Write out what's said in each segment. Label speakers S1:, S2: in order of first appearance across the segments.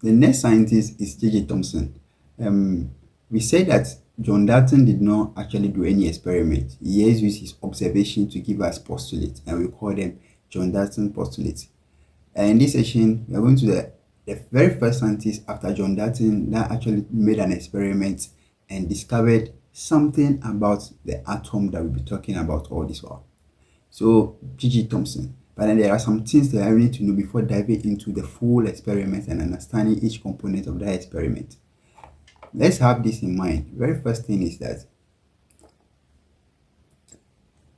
S1: The next scientist is J.J. Thomson. We said that John Dalton did not actually do any experiment. He has used his observation to give us postulates, and we call them John Dalton postulates. And in this session, we are going to the very first scientist after John Dalton that actually made an experiment and discovered something about the atom that we'll be talking about all this while. So, J.J. Thomson. But then there are some things that I need to know before diving into the full experiment and understanding each component of that experiment. Let's have this in mind. Very first thing is that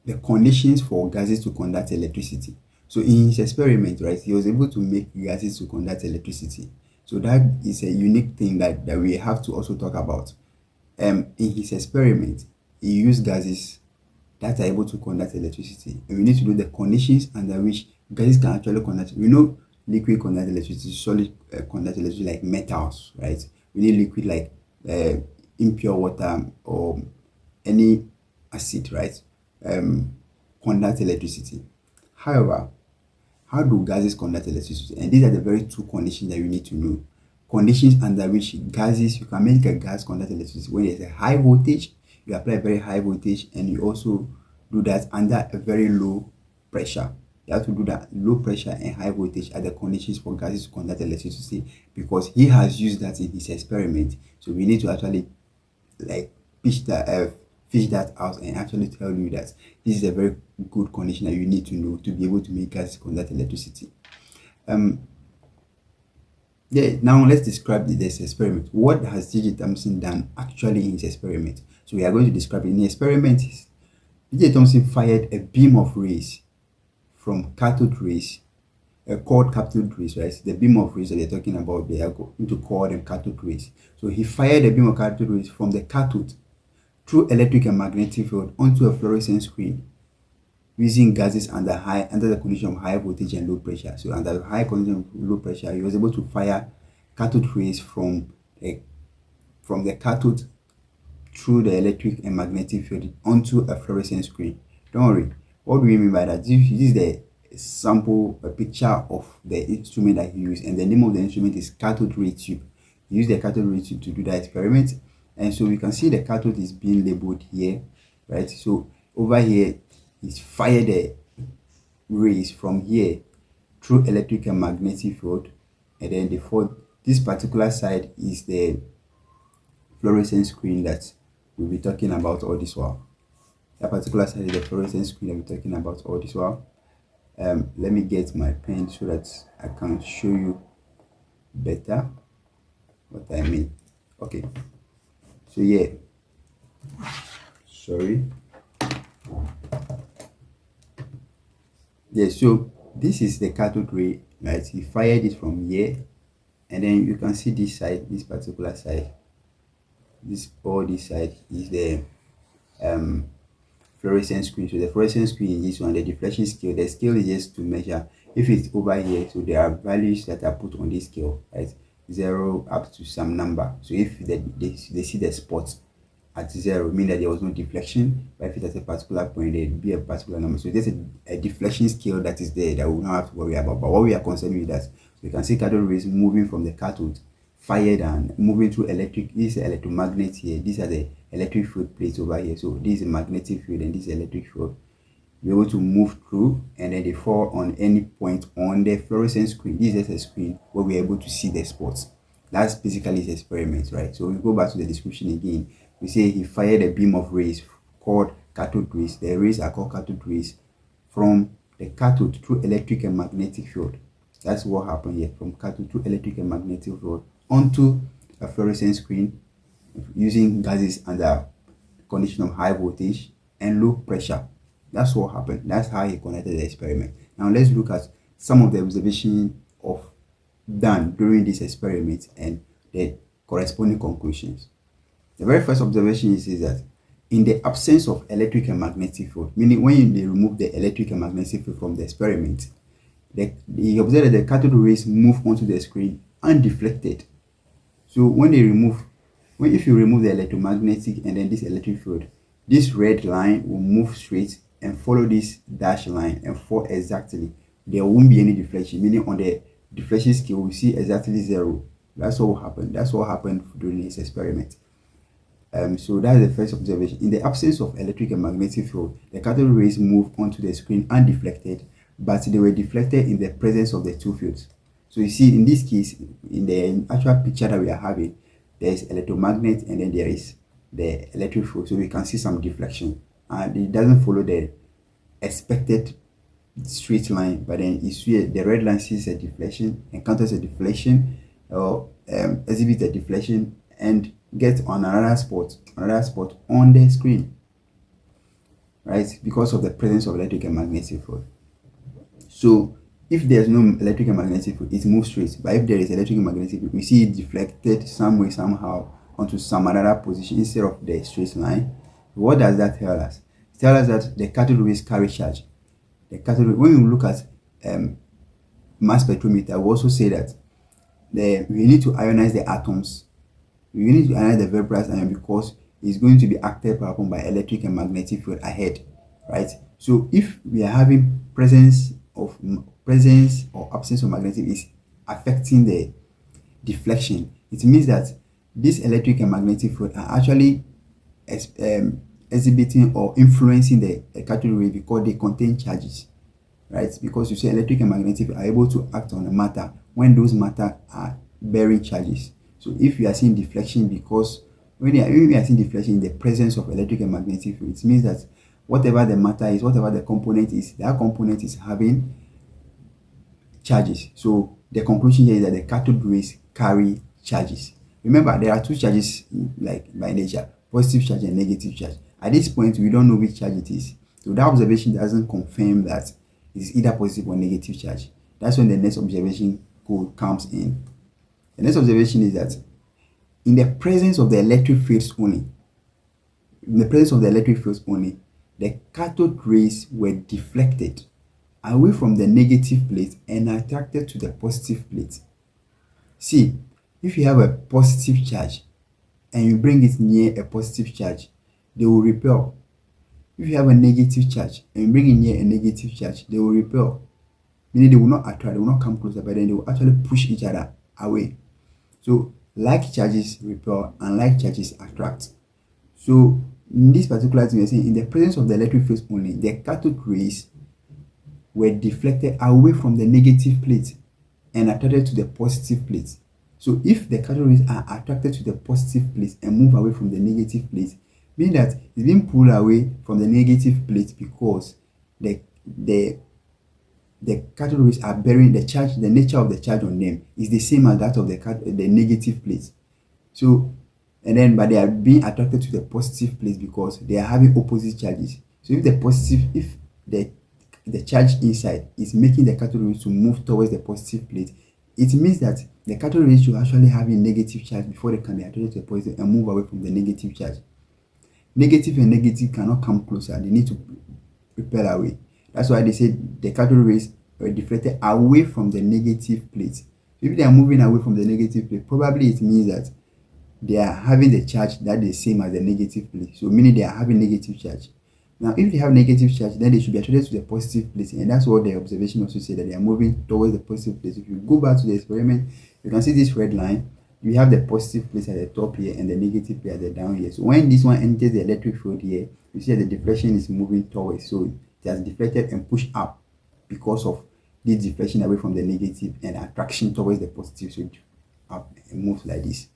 S1: the conditions for gases to conduct electricity. So in his experiment, right, he was able to make gases to conduct electricity. So that is a unique thing that we have to also talk about. In his experiment, he used gases that are able to conduct electricity. And we need to know the conditions under which gases can actually conduct. We know liquid conduct electricity, solid conduct electricity like metals, right? We need liquid like impure water or any acid, right? Conduct electricity. However, how do gases conduct electricity? And these are the very two conditions that you need to know. Conditions under which gases, you can make a gas conduct electricity when there's a high voltage, you apply a very high voltage, and you also do that under a very low pressure. You have to do that low pressure and high voltage are the conditions for gases to conduct electricity, because he has used that in his experiment. So we need to actually like fish that out and actually tell you that this is a very good condition that you need to know to be able to make gases conduct electricity. Now let's describe this experiment. What has J.J. Thomson done actually in his experiment? So we are going to describe it. In the experiment, J.J. Thomson fired a beam of rays from cathode rays, called cathode rays, right? The beam of rays that they're talking about, they are going to call them cathode rays. So he fired a beam of cathode rays from the cathode through electric and magnetic field onto a fluorescent screen using gases under the condition of high voltage and low pressure. So under high condition of low pressure, he was able to fire cathode rays from the cathode through the electric and magnetic field onto a fluorescent screen. Don't worry, what do we mean by that? This is the sample, a picture of the instrument that he used, and the name of the instrument is cathode ray tube. He used the cathode ray tube to do that experiment, and so we can see the cathode is being labeled here, right? So over here, he's fired the rays from here through electric and magnetic field, and then this particular side is the fluorescent screen that we'll be talking about all this while. That particular side is the fluorescent screen that we're talking about all this while. Let me get my pen so that I can show you better what I mean. Okay, so yeah, sorry. Yeah, so this is the cathode ray, right? He fired it from here, and then you can see this side, this particular side, this side is the fluorescent screen. So the fluorescent screen is this one, the deflection scale. The scale is just to measure if it's over here. So there are values that are put on this scale, right? 0 up to some number. So if they see the spot at 0, mean that there was no deflection, but if it's at a particular point, there will be a particular number. So there's a deflection scale that is there that we don't have to worry about. But what we are concerned with that, so you can see cathode rays moving from the cathode, fired and moving through electric. This is the electromagnet here. These are the electric field plates over here. So this is a magnetic field and this is electric field. Be able to move through, and then they fall on any point on the fluorescent screen. This is a screen where we're able to see the spots. That's basically his experiment, right? So we go back to the description again. We say he fired a beam of rays called cathode rays. The rays are called cathode rays from the cathode through electric and magnetic field. That's what happened here, from cathode through electric and magnetic field onto a fluorescent screen using gases under condition of high voltage and low pressure. That's what happened. That's how he conducted the experiment. Now let's look at some of the observations done during this experiment and the corresponding conclusions. The very first observation is that in the absence of electric and magnetic field, meaning when they remove the electric and magnetic field from the experiment, he observed that the cathode rays move onto the screen undeflected. So if you remove the electromagnetic and then this electric field, this red line will move straight and follow this dashed line and fall exactly. There won't be any deflection, meaning on the deflection scale we see exactly 0. That's what happened. That's what happened during his experiment. So that's the first observation. In the absence of electric and magnetic field, the cathode rays move onto the screen undeflected, but they were deflected in the presence of the two fields. So you see, in this case, in the actual picture that we are having, there is electromagnet and then there is the electric field. So we can see some deflection, and it doesn't follow the expected straight line, but then you see the red line sees a deflection, encounters a deflection, or exhibits a deflection, and get on another spot on the screen, right? Because of the presence of electric and magnetic field. So if there's no electric and magnetic field, it moves straight. But if there is electric and magnetic field, we see it deflected some way, somehow onto some other position instead of the straight line. What does that tell us? It tells us that the cathode rays carry charge. The cathode, when you look at mass spectrometer, we also say that we need to ionize the atoms. We need to ionize the vaporized ion because it's going to be acted upon by electric and magnetic field ahead, right? So if we are having presence or absence of magnetic is affecting the deflection, it means that this electric and magnetic field are actually exhibiting or influencing the cathode ray because they contain charges, right? Because you see, electric and magnetic are able to act on the matter when those matter are bearing charges. So if you are seeing deflection, because when we are seeing deflection in the presence of electric and magnetic field, it means that whatever the matter is, whatever the component is, that component is having charges. So the conclusion here is that the cathode rays carry charges. Remember, there are two charges like by nature, positive charge and negative charge. At this point, we don't know which charge it is. So that observation doesn't confirm that it is either positive or negative charge. That's when the next observation code comes in. The next observation is that in the presence of the electric fields only, the cathode rays were deflected away from the negative plate and attracted to the positive plate. See, if you have a positive charge and you bring it near a positive charge, they will repel. If you have a negative charge and you bring it near a negative charge, they will repel. Meaning they will not attract, they will not come closer, but then they will actually push each other away. So like charges repel and like charges attract. So in this particular thing, we're saying in the presence of the electric fields only, the cathode rays were deflected away from the negative plate and attracted to the positive plate. So if the cathode rays are attracted to the positive plate and move away from the negative plate, meaning that it's being pulled away from the negative plate because the cathode rays are bearing the charge. The nature of the charge on them is the same as that of the negative plate. So, and then but they are being attracted to the positive plate because they are having opposite charges. So if the charge inside is making the cathode rays to move towards the positive plate, it means that the cathode rays should actually have a negative charge before they can be attracted to the positive and move away from the negative charge. Negative and negative cannot come closer. They need to repel away. That's why they say the cathode rays were deflected away from the negative plate. If they are moving away from the negative plate, probably it means that they are having the charge that is same as the negative plate. So meaning they are having negative charge. Now, if they have negative charge, then they should be attracted to the positive plate, and that's what the observation also said, that they are moving towards the positive plate. If you go back to the experiment, you can see this red line. We have the positive plate at the top here and the negative plate at the down here. So when this one enters the electric field here, you see that the deflection is moving towards. So it has deflected and pushed up because of this deflection away from the negative and attraction towards the positive. So up and moves like this.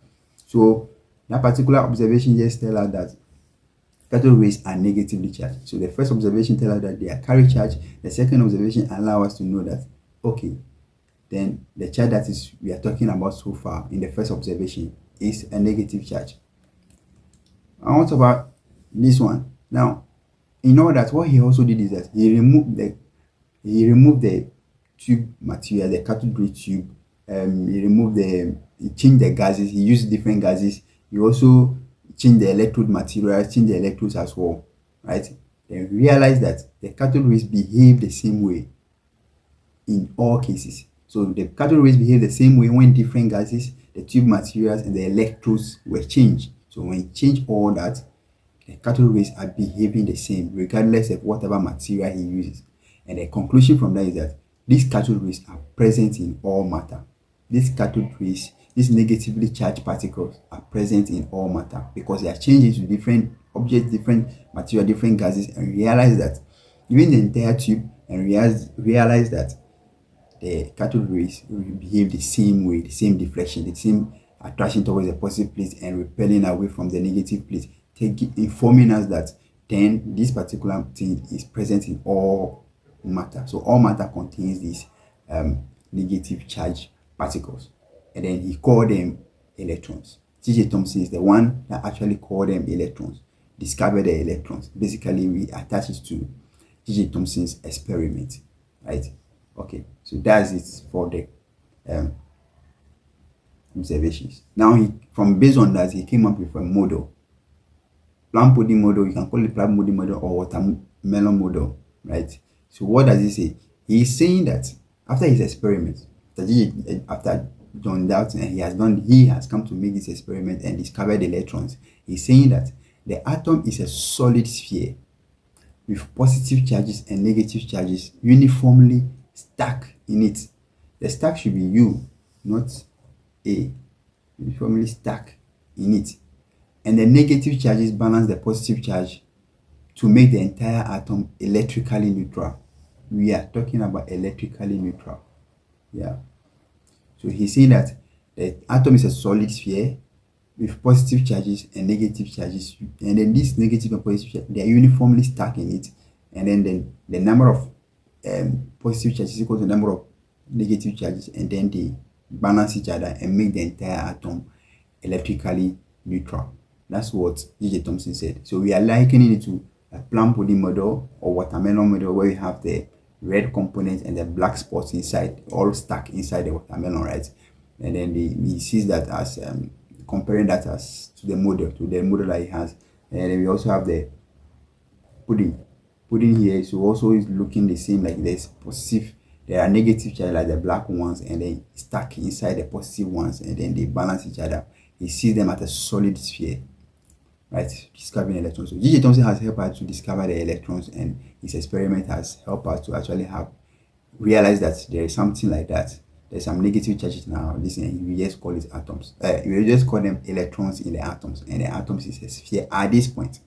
S1: So that particular observation just tells us that cathode rays are negatively charged. So the first observation tells us that they are carry charge. The second observation allows us to know that, okay, then the charge that we are talking about so far in the first observation is a negative charge. I want to talk about this one. Now, you know that what he also did is that he removed the tube material, the cathode ray tube. He changed the gases. He used different gases. He also changed the electrode material, changed the electrodes as well, right? Then realized that the cathode rays behave the same way in all cases. So the cathode rays behave the same way when different gases, the tube materials, and the electrodes were changed. So when you change all that, the cathode rays are behaving the same regardless of whatever material he uses. And the conclusion from that is that these cathode rays are present in all matter. These cathode rays these negatively charged particles are present in all matter because they are changed into different objects, different material, different gases, and realize that even the entire tube, and realize that the cathode rays will behave the same way, the same deflection, the same attraction towards the positive plate and repelling away from the negative plate, informing us that then this particular thing is present in all matter. So all matter contains these negative charge particles, and then he called them electrons. J.J. Thomson is the one that actually called them electrons, discovered the electrons. Basically, we attach it to J.J. Thomson's experiment, right? Okay, so that's it for the observations. Now, based on that, he came up with a model, plum pudding model. You can call it plum pudding model or watermelon model, right? So what does he say? He's saying that after his experiment, after John Dalton, and he has come to make this experiment and discovered electrons. He's saying that the atom is a solid sphere with positive charges and negative charges uniformly stacked in it. The stack should be U, not A. Uniformly stacked in it. And the negative charges balance the positive charge to make the entire atom electrically neutral. We are talking about electrically neutral. Yeah. So he's saying that the atom is a solid sphere with positive charges and negative charges, and then these negative and positive charges, they are uniformly stacked in it, and then the number of positive charges is equal to the number of negative charges, and then they balance each other and make the entire atom electrically neutral. That's what J.J. Thomson said. So we are likening it to a plum pudding model or watermelon model, where we have the red component and the black spots inside, all stuck inside the watermelon, right? And then he sees that as comparing that as to the model that he has. And then we also have the pudding here, so also is looking the same, like there's positive, there are negative charge like the black ones, and then stuck inside the positive ones, and then they balance each other. He sees them as a solid sphere, right? Discovering electrons. So J.J. Thomson has helped us to discover the electrons, and his experiment has helped us to actually realize that there is something like that. There's some negative charges now. Listen, we just call it atoms. We just call them electrons in the atoms, and the atoms is a sphere at this point.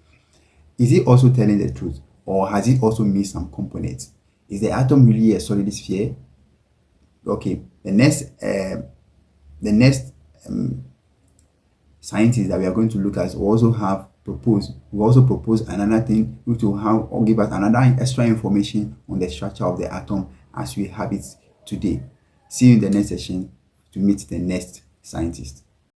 S1: Is it also telling the truth, or has it also missed some components? Is the atom really a solid sphere? Okay, the next scientist that we are going to look at will also propose another thing which will have or give us another extra information on the structure of the atom as we have it today. See you in the next session to meet the next scientist.